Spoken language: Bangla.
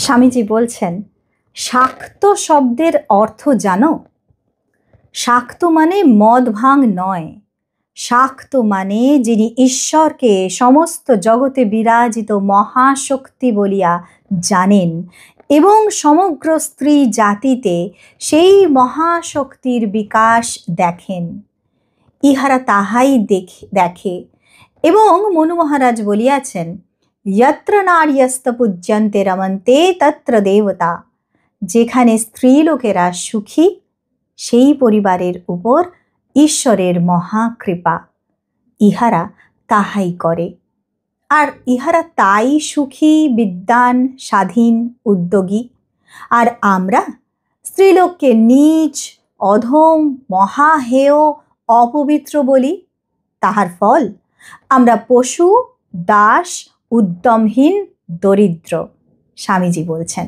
স্বামীজি বলছেন, শাক্ত শব্দের অর্থ জানো? শাক্ত মানে মদ ভাং নয়। শাক্ত মানে যিনি ঈশ্বরকে সমস্ত জগতে বিরাজিত মহাশক্তি বলিয়া জানেন এবং সমগ্র স্ত্রী জাতিতে সেই মহাশক্তির বিকাশ দেখেন। ইহারা তাহাই দেখে এবং মনু মহারাজ বলিয়াছেন, যত্র নার্যস্ত পূজ্যন্তে রমন্তে তত্র দেবতা। যেখানে স্ত্রীলোকেরা সুখী, সেই পরিবারের উপর ঈশ্বরের মহাকৃপা। ইহারা তাহাই করে, আর ইহারা তাই সুখী, বিদ্বান, স্বাধীন, উদ্যোগী। আর আমরা স্ত্রীলোককে নীচ, অধম, মহাহেয়, অপবিত্র বলি। তাহার ফল আমরা পশু, দাস, উদ্যমহীন, দরিদ্র। স্বামীজি বলছেন।